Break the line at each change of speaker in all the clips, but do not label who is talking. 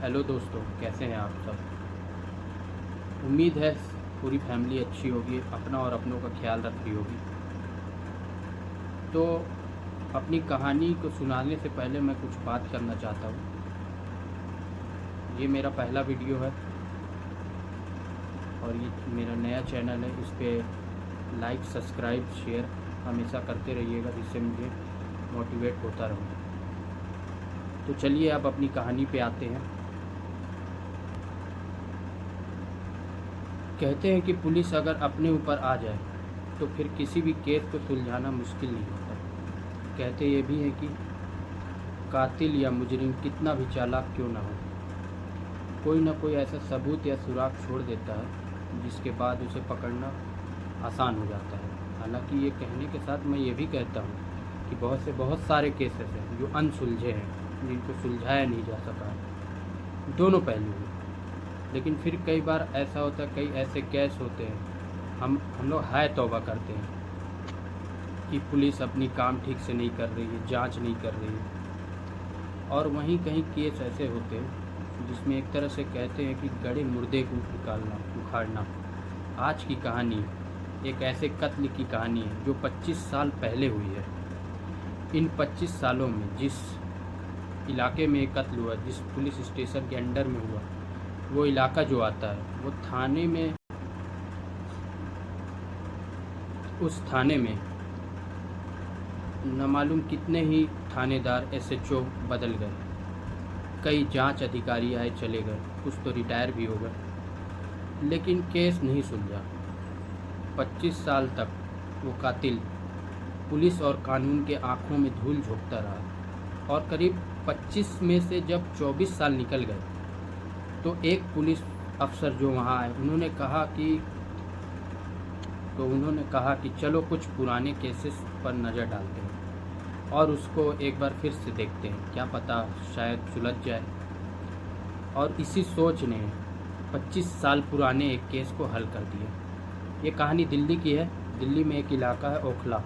Hello दोस्तों, कैसे हैं आप सब। उम्मीद है पूरी फैमिली अच्छी होगी, अपना और अपनों का ख्याल रख रही होगी। तो अपनी कहानी को सुनाने से पहले मैं कुछ बात करना चाहता हूँ। ये मेरा पहला वीडियो है और ये मेरा नया चैनल है। इस पर लाइक, सब्सक्राइब, शेयर हमेशा करते रहिएगा, जिससे मुझे मोटिवेट होता रहूँ। तो चलिए अब अपनी कहानी पे आते हैं। कहते हैं कि पुलिस अगर अपने ऊपर आ जाए तो फिर किसी भी केस को सुलझाना मुश्किल नहीं होता। कहते ये भी है कि कातिल या मुजरिम कितना भी चालाक क्यों ना हो, कोई ना कोई ऐसा सबूत या सुराग छोड़ देता है जिसके बाद उसे पकड़ना आसान हो जाता है। हालांकि ये कहने के साथ मैं ये भी कहता हूँ कि बहुत सारे केसेस हैं जो अनसुलझे हैं, जिनको सुलझाया नहीं जा सका है। दोनों पहलू हैं। लेकिन फिर कई बार ऐसा होता है, कई ऐसे केस होते हैं हम लोग हाय तौबा करते हैं कि पुलिस अपनी काम ठीक से नहीं कर रही है, जांच नहीं कर रही है। और वहीं कहीं केस ऐसे होते हैं जिसमें एक तरह से कहते हैं कि गड़े मुर्दे को निकालना, उखाड़ना। आज की कहानी एक ऐसे कत्ल की कहानी है जो 25 साल पहले हुई है। इन 25 सालों में जिस इलाके में कत्ल हुआ, जिस पुलिस स्टेशन के अंडर में हुआ, वो इलाका जो आता है वो थाने में, उस थाने में न मालूम कितने ही थानेदार SHO बदल गए, कई जांच अधिकारी आए चले गए, कुछ तो रिटायर भी हो गए, लेकिन केस नहीं सुलझा। 25 साल तक वो कातिल पुलिस और कानून के आंखों में धूल झोंकता रहा। और करीब 25 में से जब 24 साल निकल गए तो एक पुलिस अफसर जो वहाँ आए, उन्होंने कहा कि चलो कुछ पुराने केसेस पर नज़र डालते हैं और उसको एक बार फिर से देखते हैं, क्या पता शायद सुलझ जाए। और इसी सोच ने 25 साल पुराने एक केस को हल कर दिया। ये कहानी दिल्ली की है। दिल्ली में एक इलाका है ओखला।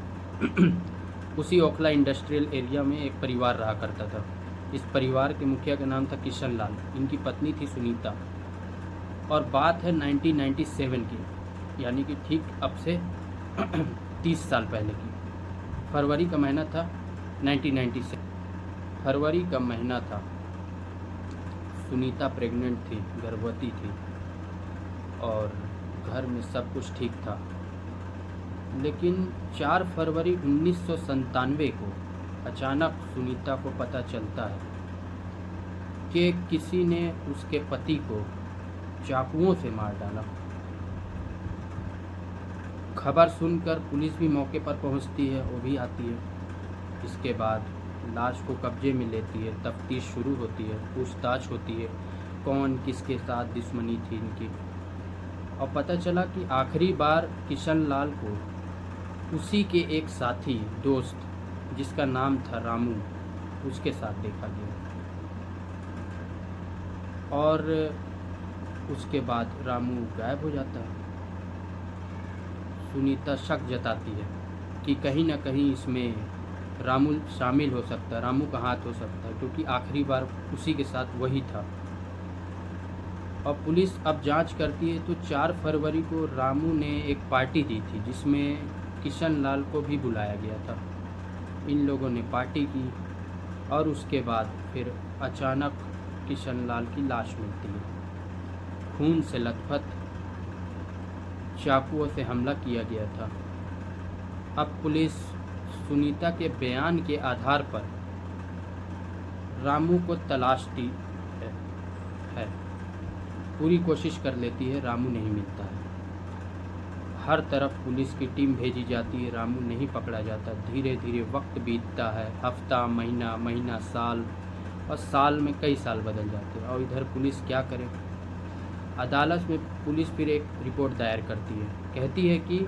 उसी ओखला इंडस्ट्रियल एरिया में एक परिवार रहा करता था। इस परिवार के मुखिया का नाम था किशन लाल, इनकी पत्नी थी सुनीता। और बात है 1997 की, यानी कि ठीक अब से 30 साल पहले की। फरवरी का महीना था 1997, फरवरी का महीना था। सुनीता प्रेग्नेंट थी, गर्भवती थी और घर में सब कुछ ठीक था। लेकिन 4 फरवरी 1997 को अचानक सुनीता को पता चलता है कि किसी ने उसके पति को चाकुओं से मार डाला। खबर सुनकर पुलिस भी मौके पर पहुंचती है, वो भी आती है। इसके बाद लाश को कब्जे में लेती है, तफ्तीश शुरू होती है, पूछताछ होती है कौन किसके साथ दुश्मनी थी इनकी। और पता चला कि आखिरी बार किशन लाल को उसी के एक साथी दोस्त जिसका नाम था रामू, उसके साथ देखा गया। और उसके बाद रामू गायब हो जाता है। सुनीता शक जताती है कि कहीं ना कहीं इसमें रामू शामिल हो सकता है, रामू का हाथ हो सकता है, क्योंकि आखिरी बार उसी के साथ वही था। और पुलिस अब जांच करती है तो 4 फरवरी को रामू ने एक पार्टी दी थी जिसमें किशन लाल को भी बुलाया गया था। इन लोगों ने पार्टी की और उसके बाद फिर अचानक किशन लाल की लाश मिलती है, खून से लथपथ, चाकुओं से हमला किया गया था। अब पुलिस सुनीता के बयान के आधार पर रामू को तलाशती है, पूरी कोशिश कर लेती है, रामू नहीं मिलता है। हर तरफ पुलिस की टीम भेजी जाती है, रामू नहीं पकड़ा जाता। धीरे धीरे वक्त बीतता है, हफ्ता, महीना, साल, और साल में कई साल बदल जाते हैं। और इधर पुलिस क्या करे। अदालत में पुलिस फिर एक रिपोर्ट दायर करती है, कहती है कि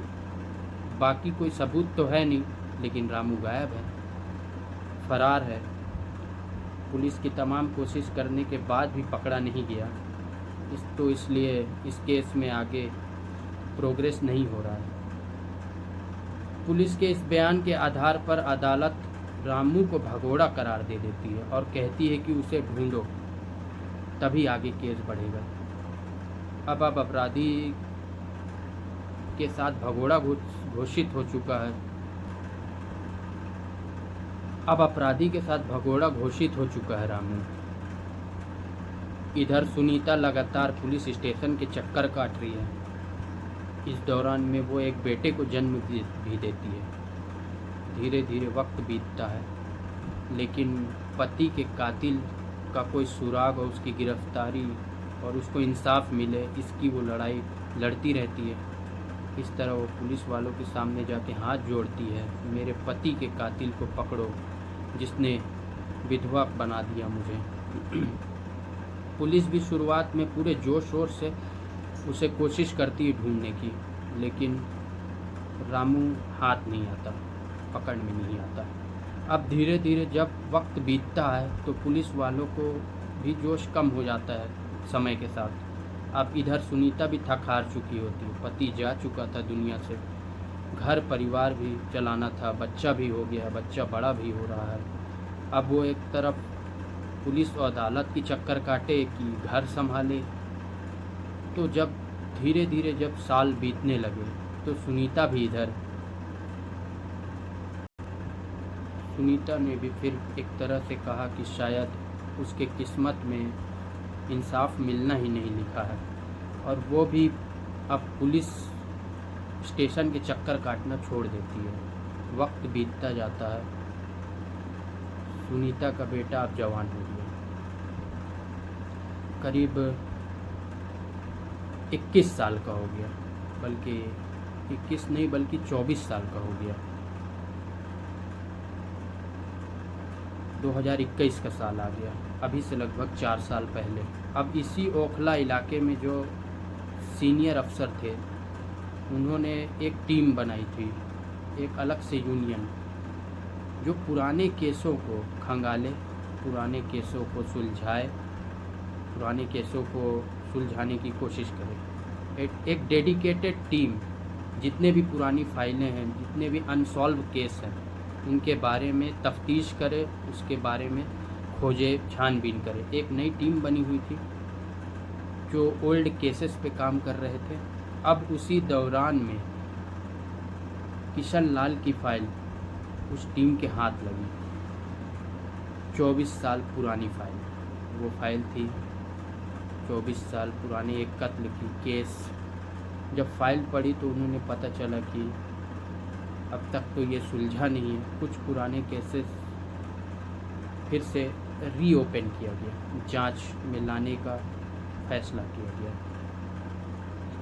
बाकी कोई सबूत तो है नहीं, लेकिन रामू गायब है, फरार है। पुलिस की तमाम कोशिश करने के बाद भी पकड़ा नहीं गया। इसलिए इस केस में आगे प्रोग्रेस नहीं हो रहा है। पुलिस के इस बयान के आधार पर अदालत रामू को भगोड़ा करार दे देती है और कहती है कि उसे ढूंढो। तभी आगे केस बढ़ेगा। अब अपराधी के साथ भगोड़ा घोषित हो चुका है। अब अपराधी के साथ भगोड़ा घोषित हो चुका है रामू। इधर सुनीता लगातार पुलिस स्टेशन के चक्कर काट रही है। इस दौरान में वो एक बेटे को जन्म भी देती है। धीरे धीरे वक्त बीतता है, लेकिन पति के कातिल का कोई सुराग और उसकी गिरफ्तारी और उसको इंसाफ मिले, इसकी वो लड़ाई लड़ती रहती है। इस तरह वो पुलिस वालों के सामने जाके हाथ जोड़ती है, मेरे पति के कातिल को पकड़ो जिसने विधवा बना दिया मुझे। पुलिस भी शुरुआत में पूरे जोश शोर से उसे कोशिश करती है ढूंढने की, लेकिन रामू हाथ नहीं आता, पकड़ में नहीं आता। अब धीरे धीरे जब वक्त बीतता है तो पुलिस वालों को भी जोश कम हो जाता है समय के साथ। अब इधर सुनीता भी थक हार चुकी होती है, पति जा चुका था दुनिया से, घर परिवार भी चलाना था, बच्चा भी हो गया, बच्चा बड़ा भी हो रहा है। अब वो एक तरफ पुलिस और अदालत की चक्कर काटे कि घर संभाले। तो जब धीरे धीरे जब साल बीतने लगे तो सुनीता ने भी फिर एक तरह से कहा कि शायद उसके किस्मत में इंसाफ मिलना ही नहीं लिखा है, और वो भी अब पुलिस स्टेशन के चक्कर काटना छोड़ देती है। वक्त बीतता जाता है, सुनीता का बेटा अब जवान हो गया, करीब 21 साल का हो गया, बल्कि 21 नहीं बल्कि 24 साल का हो गया। 2021 का साल आ गया, अभी से लगभग 4 साल पहले। अब इसी ओखला इलाके में जो सीनियर अफसर थे, उन्होंने एक टीम बनाई थी, एक अलग से यूनियन, जो पुराने केसों को खंगाले, पुराने केसों को सुलझाए, पुराने केसों को सुलझाने की कोशिश करे। एक डेडिकेटेड टीम जितने भी पुरानी फाइलें हैं, जितने भी अनसॉल्व केस हैं, उनके बारे में तफ्तीश करे, उसके बारे में खोजे, छानबीन करे। एक नई टीम बनी हुई थी जो ओल्ड केसेस पे काम कर रहे थे। अब उसी दौरान में किशन लाल की फाइल उस टीम के हाथ लगी। 24 साल पुरानी फाइल, वो फाइल थी 24 साल पुराने एक कत्ल की केस। जब फाइल पढ़ी तो उन्होंने पता चला कि अब तक तो ये सुलझा नहीं है, कुछ पुराने केसेस फिर से रीओपन किया गया, जांच में लाने का फैसला किया गया।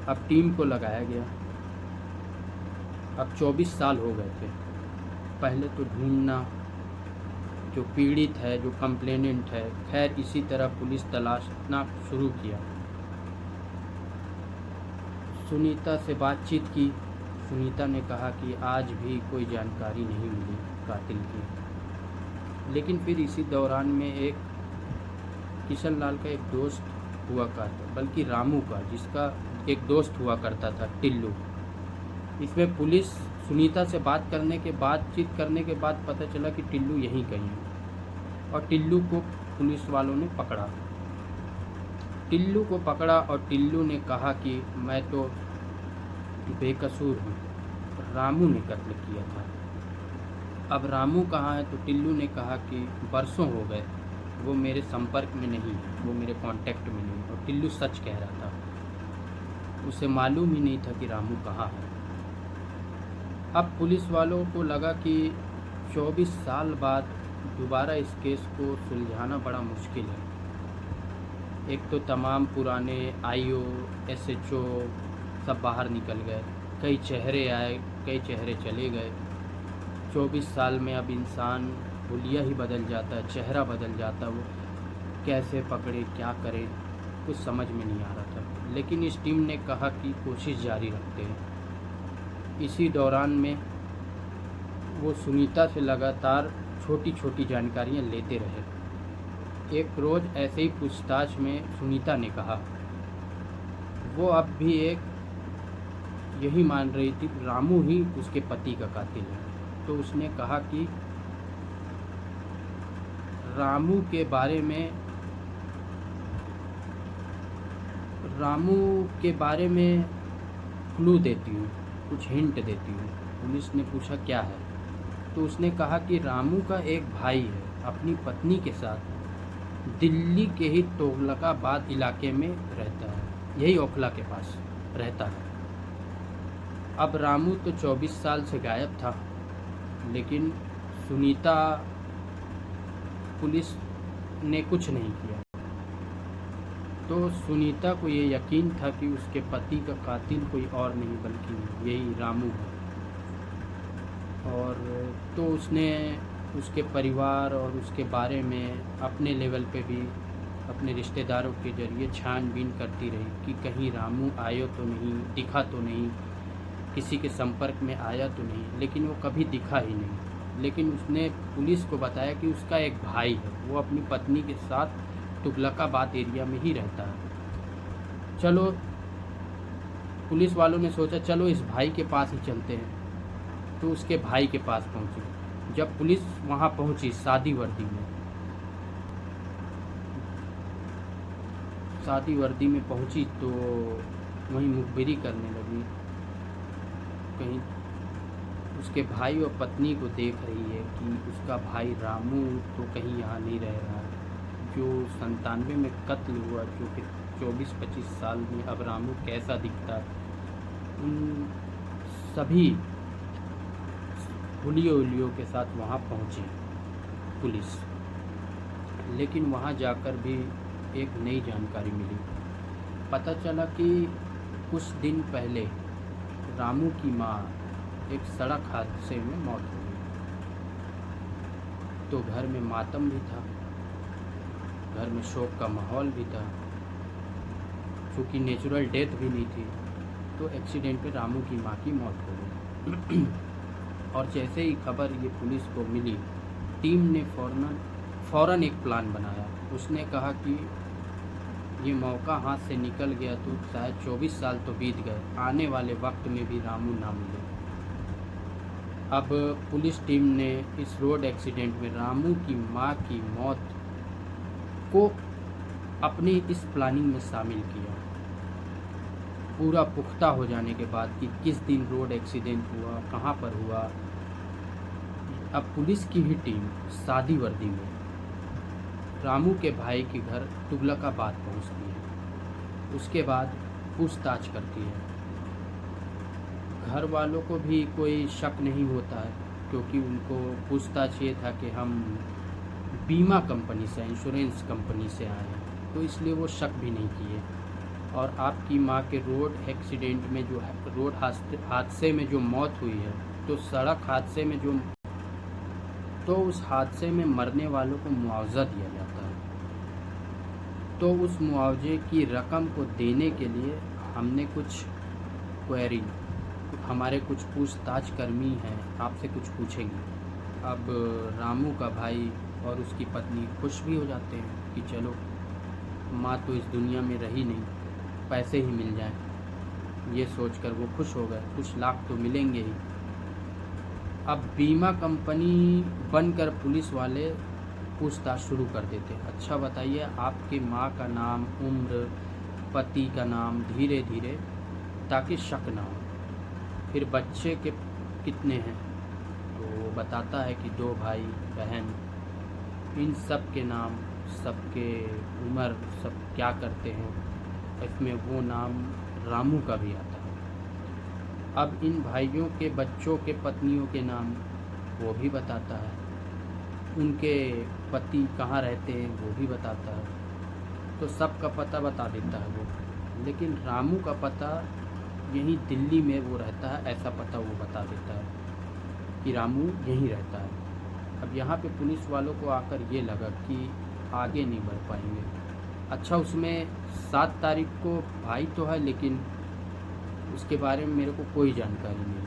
अब टीम को लगाया गया। अब 24 साल हो गए थे। पहले तो ढूंढना, जो पीड़ित है, जो कंप्लेनेंट है, खैर इसी तरह पुलिस तलाशना शुरू किया। सुनीता से बातचीत की। सुनीता ने कहा कि आज भी कोई जानकारी नहीं मिली कातिल की। लेकिन फिर इसी दौरान में एक किशन लाल का एक दोस्त हुआ करता, बल्कि रामू का, जिसका एक दोस्त हुआ करता था, टिल्लू। इसमें पुलिस सुनीता से बातचीत करने के बाद पता चला कि टिल्लू यहीं कहीं है, और टिल्लू को पुलिस वालों ने पकड़ा। और टिल्लू ने कहा कि मैं तो बेकसूर हूँ, रामू ने कत्ल किया था। अब रामू कहाँ है? तो टिल्लू ने कहा कि बरसों हो गए, वो मेरे संपर्क में नहीं है, वो मेरे कांटेक्ट में नहीं। और टिल्लू सच कह रहा था, उसे मालूम ही नहीं था कि रामू कहाँ है। अब पुलिस वालों को लगा कि 24 साल बाद दोबारा इस केस को सुलझाना बड़ा मुश्किल है। एक तो तमाम पुराने आईओ, एसएचओ सब बाहर निकल गए, कई चेहरे आए, कई चेहरे चले गए। 24 साल में अब इंसान हुलिया ही बदल जाता है, चेहरा बदल जाता है। वो कैसे पकड़े, क्या करे, कुछ समझ में नहीं आ रहा था। लेकिन इस टीम ने कहा कि कोशिश जारी रखते हैं। इसी दौरान में वो सुनीता से लगातार छोटी छोटी जानकारियाँ लेते रहे। एक रोज़ ऐसे ही पूछताछ में सुनीता ने कहा, वो अब भी यही मान रही थी रामू ही उसके पति का कातिल है। तो उसने कहा कि रामू के बारे में रामू के बारे में क्लू देती हूँ, कुछ हिंट देती हूँ। पुलिस ने पूछा क्या है, तो उसने कहा कि रामू का एक भाई है, अपनी पत्नी के साथ दिल्ली के ही तुगलकाबाद इलाके में रहता है, यही ओखला के पास रहता है। अब रामू तो 24 साल से गायब था, लेकिन सुनीता पुलिस ने कुछ नहीं किया। तो सुनीता को ये यकीन था कि उसके पति का कातिल कोई और नहीं बल्कि यही रामू है। और तो उसने उसके परिवार और उसके बारे में अपने लेवल पे भी अपने रिश्तेदारों के ज़रिए छानबीन करती रही कि कहीं रामू आया तो नहीं, दिखा तो नहीं, किसी के संपर्क में आया तो नहीं, लेकिन वो कभी दिखा ही नहीं। लेकिन उसने पुलिस को बताया कि उसका एक भाई है, वो अपनी पत्नी के साथ तुगलकाबाद एरिया में ही रहता है। चलो, पुलिस वालों ने सोचा चलो इस भाई के पास ही चलते हैं, तो उसके भाई के पास पहुंचे। जब पुलिस वहां पहुंची सादी वर्दी में पहुंची तो वहीं मुखबिरी करने लगी। कहीं उसके भाई और पत्नी को देख रही है कि उसका भाई रामू तो कहीं यहाँ नहीं रह रहा है। जो 97 में कत्ल हुआ, जो कि 24-25 साल में, अब रामू कैसा दिखता है, उन सभी हुलियों के साथ वहाँ पहुँची पुलिस। लेकिन वहाँ जाकर भी एक नई जानकारी मिली। पता चला कि कुछ दिन पहले रामू की माँ एक सड़क हादसे में मौत हो गई। तो घर में मातम भी था, घर में शोक का माहौल भी था। चूँकि नेचुरल डेथ भी नहीं थी, तो एक्सीडेंट में रामू की माँ की मौत हो गई। और जैसे ही खबर ये पुलिस को मिली, टीम ने फ़ौरन एक प्लान बनाया। उसने कहा कि ये मौका हाथ से निकल गया तो शायद 24 साल तो बीत गए, आने वाले वक्त में भी रामू ना मिले। अब पुलिस टीम ने इस रोड एक्सीडेंट में रामू की माँ की मौत को अपनी इस प्लानिंग में शामिल किया। पूरा पुख्ता हो जाने के बाद कि किस दिन रोड एक्सीडेंट हुआ, कहाँ पर हुआ, अब पुलिस की ही टीम सादी वर्दी में रामू के भाई के घर तुगलकाबाद पहुंचती है। उसके बाद पूछताछ करती है। घर वालों को भी कोई शक नहीं होता है, क्योंकि उनको पूछताछ ये था कि हम बीमा कंपनी से, इंश्योरेंस कंपनी से आए हैं, तो इसलिए वो शक भी नहीं किए। और आपकी माँ के रोड एक्सीडेंट में जो है, रोड हादसे में जो मौत हुई है, तो सड़क हादसे में जो, तो उस हादसे में मरने वालों को मुआवजा दिया जाता है। तो उस मुआवजे की रकम को देने के लिए हमने कुछ क्वेरी, हमारे कुछ पूछताछ कर्मी हैं, आपसे कुछ पूछेंगे। अब रामू का भाई और उसकी पत्नी खुश भी हो जाते हैं कि चलो, माँ तो इस दुनिया में रही नहीं, पैसे ही मिल जाएं। ये सोचकर वो खुश हो गए, कुछ लाख तो मिलेंगे ही। अब बीमा कंपनी बनकर पुलिस वाले पूछताछ शुरू कर देते हैं। अच्छा बताइए, आपकी माँ का नाम, उम्र, पति का नाम, धीरे धीरे, ताकि शक ना हो। फिर बच्चे के कितने हैं, तो वो बताता है कि 2 भाई बहन, इन सब के नाम, सबके उम्र, सब क्या करते हैं। इसमें वो नाम रामू का भी आता है। अब इन भाइयों के बच्चों के पत्नियों के नाम वो भी बताता है, उनके पति कहाँ रहते हैं वो भी बताता है। तो सबका पता बता देता है वो। लेकिन रामू का पता यहीं दिल्ली में वो रहता है, ऐसा पता वो बता देता है कि रामू यहीं रहता है। अब यहाँ पे पुलिस वालों को आकर ये लगा कि आगे नहीं बढ़ पाएंगे। अच्छा, उसमें 7 तारीख को भाई तो है, लेकिन उसके बारे में मेरे को कोई जानकारी नहीं।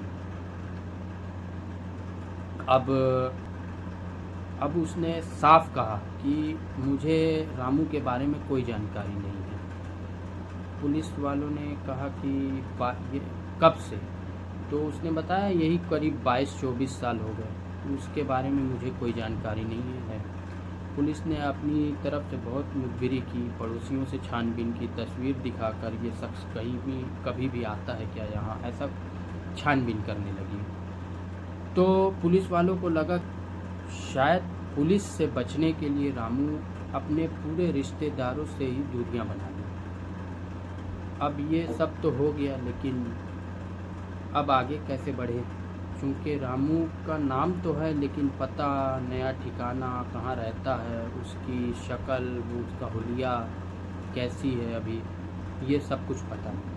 अब उसने साफ कहा कि मुझे रामू के बारे में कोई जानकारी नहीं है। पुलिस वालों ने कहा कि ये कब से, तो उसने बताया यही करीब 22-24 साल हो गए, तो उसके बारे में मुझे कोई जानकारी नहीं है। पुलिस ने अपनी तरफ से बहुत मुखबिरी की, पड़ोसियों से छानबीन की, तस्वीर दिखाकर ये शख्स कभी भी आता है क्या यहाँ, ऐसा छानबीन करने लगी। तो पुलिस वालों को लगा शायद पुलिस से बचने के लिए रामू अपने पूरे रिश्तेदारों से ही दूरियां बना ली। अब ये सब तो हो गया, लेकिन अब आगे कैसे बढ़े? क्योंकि रामू का नाम तो है, लेकिन पता, नया ठिकाना, कहाँ रहता है, उसकी शक्ल, उसका हुलिया कैसी है, अभी ये सब कुछ पता नहीं।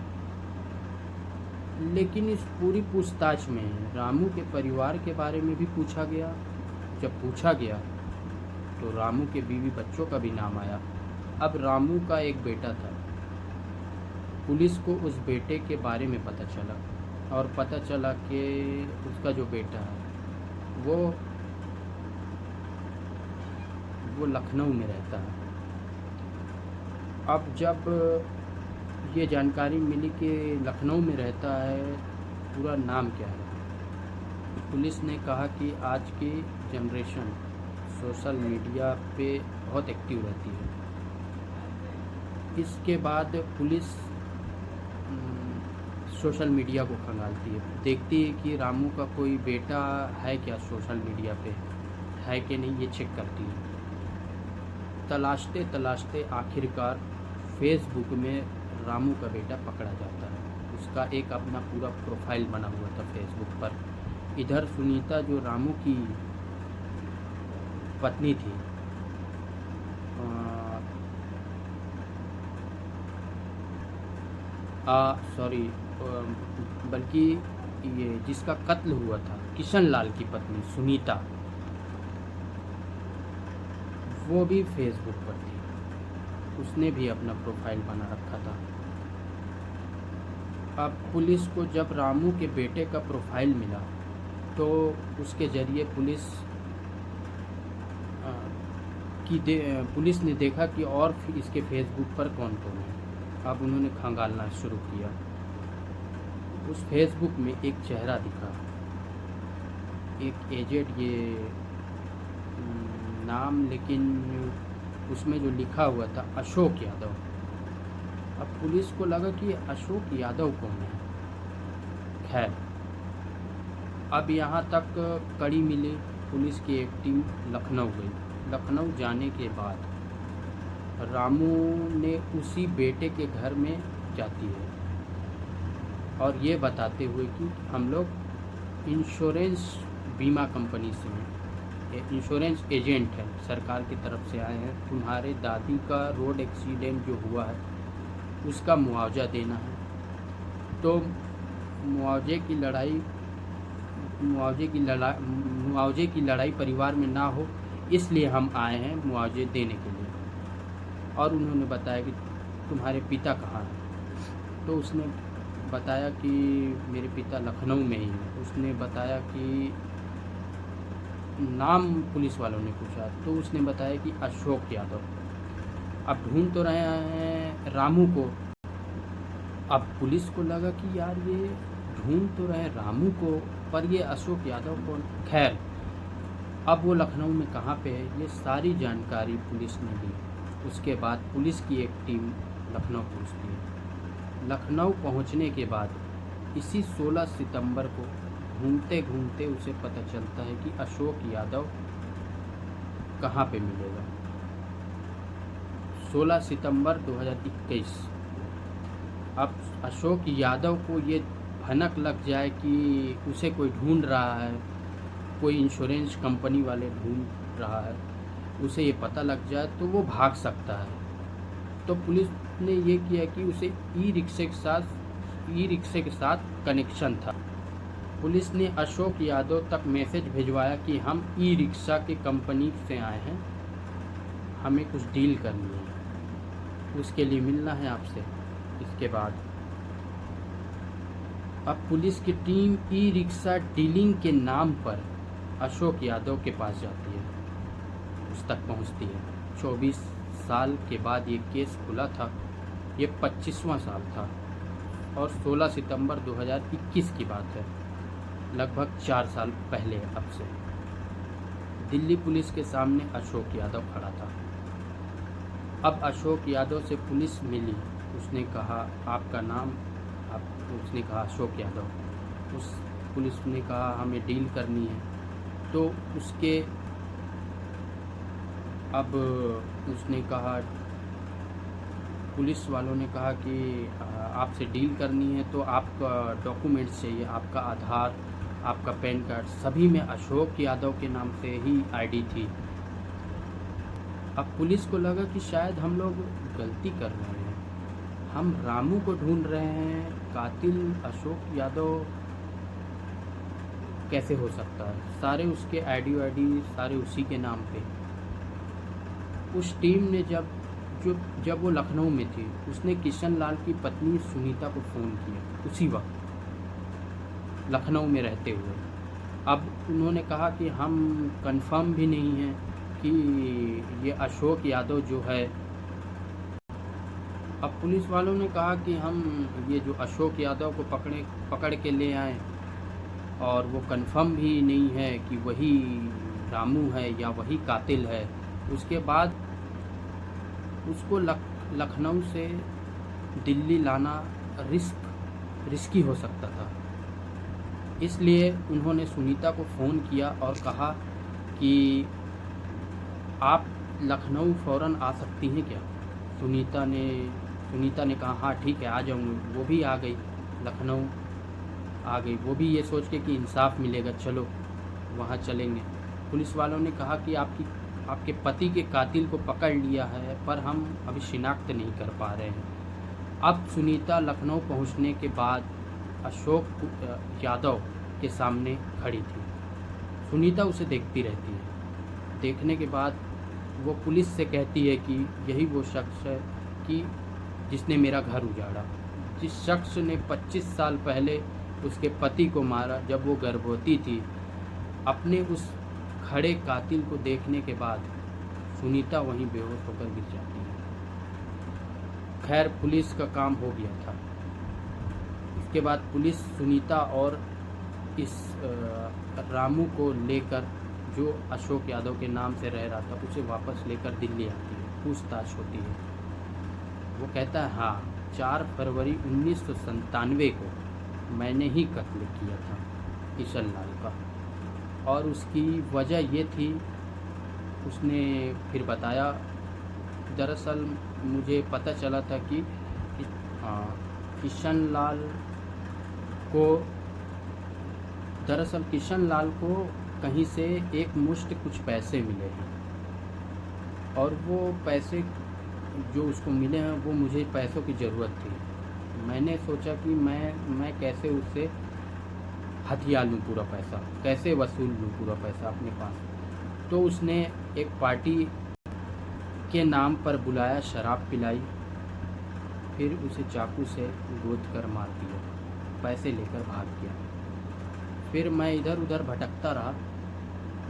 लेकिन इस पूरी पूछताछ में रामू के परिवार के बारे में भी पूछा गया। जब पूछा गया तो रामू के बीवी बच्चों का भी नाम आया। अब रामू का एक बेटा था। पुलिस को उस बेटे के बारे में पता चला, और पता चला कि उसका जो बेटा है वो लखनऊ में रहता है। अब जब ये जानकारी मिली कि लखनऊ में रहता है, पूरा नाम क्या है, पुलिस ने कहा कि आज की जनरेशन सोशल मीडिया पे बहुत एक्टिव रहती है। इसके बाद पुलिस सोशल मीडिया को खंगालती है, देखती है कि रामू का कोई बेटा है क्या सोशल मीडिया पे, है कि नहीं, ये चेक करती है। तलाशते तलाशते आखिरकार फेसबुक में रामू का बेटा पकड़ा जाता है। उसका एक अपना पूरा प्रोफाइल बना हुआ था फेसबुक पर। इधर सुनीता जो रामू की पत्नी थी, बल्कि ये जिसका कत्ल हुआ था, किशन लाल की पत्नी सुनीता, वो भी फेसबुक पर थी। उसने भी अपना प्रोफाइल बना रखा था। अब पुलिस को जब रामू के बेटे का प्रोफाइल मिला तो उसके ज़रिए पुलिस ने देखा कि और इसके फेसबुक पर कौन कौन है। अब उन्होंने खंगालना शुरू किया। उस फेसबुक में एक चेहरा दिखा, एक एजेड, ये नाम, लेकिन उसमें जो लिखा हुआ था अशोक यादव। अब पुलिस को लगा कि अशोक यादव कौन है। खैर, अब यहाँ तक कड़ी मिली। पुलिस की एक टीम लखनऊ गई। लखनऊ जाने के बाद रामू ने उसी बेटे के घर में जाती है, और ये बताते हुए कि हम लोग इंश्योरेंस बीमा कंपनी से हैं, इंश्योरेंस एजेंट है, सरकार की तरफ से आए हैं, तुम्हारे दादी का रोड एक्सीडेंट जो हुआ है उसका मुआवजा देना है। तो मुआवजे की लड़ाई परिवार में ना हो, इसलिए हम आए हैं मुआवजे देने के लिए। और उन्होंने बताया कि तुम्हारे पिता कहाँ हैं। तो उसने बताया कि मेरे पिता लखनऊ में ही हैं। उसने बताया कि नाम पुलिस वालों ने पूछा तो उसने बताया कि अशोक यादव। अब ढूंढ तो रहे हैं रामू को। अब पुलिस को लगा कि यार ये ढूंढ तो रहे रामू को, पर ये अशोक यादव कौन। खैर, अब वो लखनऊ में कहाँ पे है, ये सारी जानकारी पुलिस ने दी। उसके बाद पुलिस की एक टीम लखनऊ पहुँचती है। लखनऊ पहुँचने के बाद इसी 16 सितंबर को घूमते घूमते उसे पता चलता है कि अशोक यादव कहाँ पे मिलेगा। 16 सितंबर 2021। अब अशोक यादव को ये भनक लग जाए कि उसे कोई ढूंढ रहा है, कोई इंश्योरेंस कंपनी वाले ढूंढ रहा है, उसे ये पता लग जाए तो वो भाग सकता है। तो पुलिस ने ये किया कि उसे ई रिक्शे के साथ कनेक्शन था। पुलिस ने अशोक यादव तक मैसेज भिजवाया कि हम ई रिक्शा की कंपनी से आए हैं, हमें कुछ डील करनी है, उसके लिए मिलना है आपसे। इसके बाद अब पुलिस की टीम ई रिक्शा डीलिंग के नाम पर अशोक यादव के पास जाती है, उस तक पहुंचती है। 24 साल के बाद ये केस खुला था, ये 25वां साल था, और 16 सितंबर 2021 की बात है, लगभग 4 साल पहले अब से। दिल्ली पुलिस के सामने अशोक यादव खड़ा था। अब अशोक यादव से पुलिस मिली। उसने कहा आपका नाम, उसने कहा अशोक यादव। उस पुलिस ने कहा हमें डील करनी है। तो उसके अब उसने कहा, पुलिस वालों ने कहा कि आपसे डील करनी है तो आपका डॉक्यूमेंट्स चाहिए, आपका आधार, आपका पैन कार्ड। सभी में अशोक यादव के नाम से ही आईडी थी। अब पुलिस को लगा कि शायद हम लोग गलती कर रहे हैं, हम रामू को ढूंढ रहे हैं, कातिल अशोक यादव कैसे हो सकता है। सारे उसके आईडी सारे उसी के नाम पे। उस टीम ने जब वो लखनऊ में थी, उसने किशन लाल की पत्नी सुनीता को फ़ोन किया उसी वक्त लखनऊ में रहते हुए। अब उन्होंने कहा कि हम कंफर्म भी नहीं हैं कि ये अशोक यादव जो है। अब पुलिस वालों ने कहा कि हम ये जो अशोक यादव को पकड़ के ले आए, और वो कंफर्म भी नहीं है कि वही रामू है या वही कातिल है। उसके बाद उसको लखनऊ से दिल्ली लाना रिस्की हो सकता था। इसलिए उन्होंने सुनीता को फ़ोन किया और कहा कि आप लखनऊ फ़ौरन आ सकती हैं क्या। सुनीता ने कहा हाँ ठीक है, आ जाऊँगी। वो भी आ गई, लखनऊ आ गई। वो भी ये सोच के कि इंसाफ मिलेगा, चलो वहाँ चलेंगे। पुलिस वालों ने कहा कि आपके पति के कातिल को पकड़ लिया है, पर हम अभी शिनाख्त नहीं कर पा रहे हैं। अब सुनीता लखनऊ पहुंचने के बाद अशोक यादव के सामने खड़ी थी। सुनीता उसे देखती रहती है। देखने के बाद वो पुलिस से कहती है कि यही वो शख्स है कि जिसने मेरा घर उजाड़ा, जिस शख्स ने 25 साल पहले उसके पति को मारा जब वो गर्भवती थी। अपने उस खड़े कातिल को देखने के बाद सुनीता वहीं बेहोश होकर गिर जाती है। खैर पुलिस का काम हो गया था। इसके बाद पुलिस सुनीता और इस रामू को लेकर, जो अशोक यादव के नाम से रह रहा था, उसे वापस लेकर दिल्ली आती है। पूछताछ होती है। वो कहता है हाँ, 4 फरवरी 1997 को मैंने ही कत्ल किया था किशन लाल का। और उसकी वजह ये थी, उसने फिर बताया, दरअसल मुझे पता चला था कि किशन लाल को कहीं से एक मुश्त कुछ पैसे मिले हैं, और वो पैसे जो उसको मिले हैं वो मुझे पैसों की ज़रूरत थी। मैंने सोचा कि मैं कैसे उससे हथिया लूँ पूरा पैसा, कैसे वसूल लूँ पूरा पैसा अपने पास। तो उसने एक पार्टी के नाम पर बुलाया, शराब पिलाई, फिर उसे चाकू से गोद कर मार दिया, पैसे लेकर भाग गया। फिर मैं इधर उधर भटकता रहा।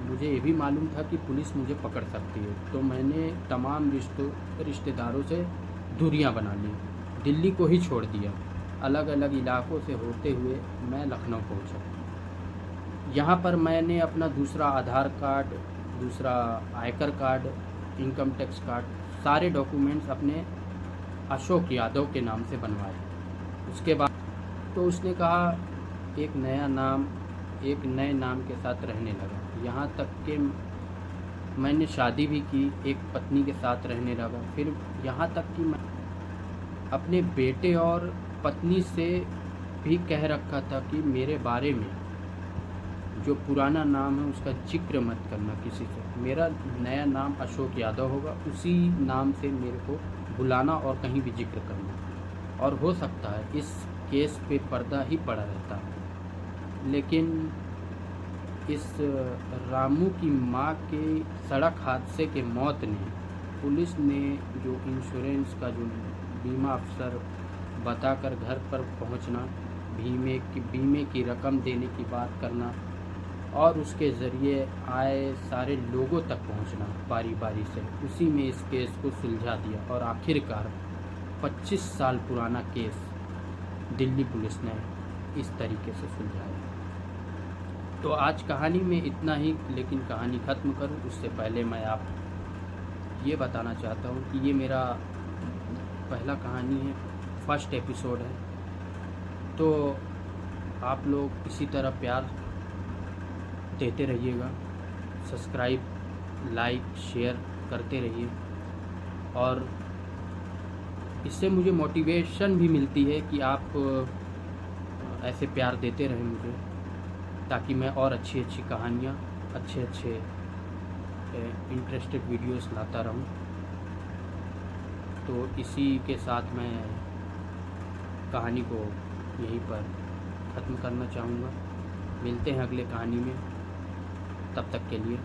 मुझे ये भी मालूम था कि पुलिस मुझे पकड़ सकती है, तो मैंने तमाम रिश्तेदारों से दूरियां बना ली, दिल्ली को ही छोड़ दिया। अलग अलग इलाकों से होते हुए मैं लखनऊ पहुंचा। यहाँ पर मैंने अपना दूसरा आधार कार्ड, दूसरा आयकर कार्ड, इनकम टैक्स कार्ड, सारे डॉक्यूमेंट्स अपने अशोक यादव के नाम से बनवाए। उसके बाद तो उसने कहा एक नए नाम के साथ रहने लगा। यहाँ तक कि मैंने शादी भी की, एक पत्नी के साथ रहने लगा। फिर यहाँ तक कि मैं अपने बेटे और पत्नी से भी कह रखा था कि मेरे बारे में जो पुराना नाम है उसका जिक्र मत करना किसी से, मेरा नया नाम अशोक यादव होगा, उसी नाम से मेरे को बुलाना और कहीं भी जिक्र करना। और हो सकता है इस केस पे पर्दा ही पड़ा रहता है, लेकिन इस रामू की माँ के सड़क हादसे के मौत ने, पुलिस ने जो इंश्योरेंस का जो बीमा अफसर बताकर घर पर पहुंचना, बीमे की रकम देने की बात करना, और उसके ज़रिए आए सारे लोगों तक पहुंचना बारी बारी से, उसी में इस केस को सुलझा दिया। और आखिरकार 25 साल पुराना केस दिल्ली पुलिस ने इस तरीके से सुलझाया। तो आज कहानी में इतना ही, लेकिन कहानी ख़त्म करूं उससे पहले मैं आप ये बताना चाहता हूं कि ये मेरा पहला कहानी है, फर्स्ट एपिसोड है। तो आप लोग इसी तरह प्यार देते रहिएगा, सब्सक्राइब, लाइक, शेयर करते रहिए, और इससे मुझे मोटिवेशन भी मिलती है कि आप ऐसे प्यार देते रहें मुझे, ताकि मैं और अच्छी अच्छी कहानियाँ, अच्छे अच्छे इंटरेस्टेड वीडियोस लाता रहूं। तो इसी के साथ मैं कहानी को यहीं पर ख़त्म करना चाहूँगा। मिलते हैं अगले कहानी में, तब तक के लिए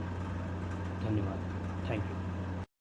धन्यवाद, थैंक यू।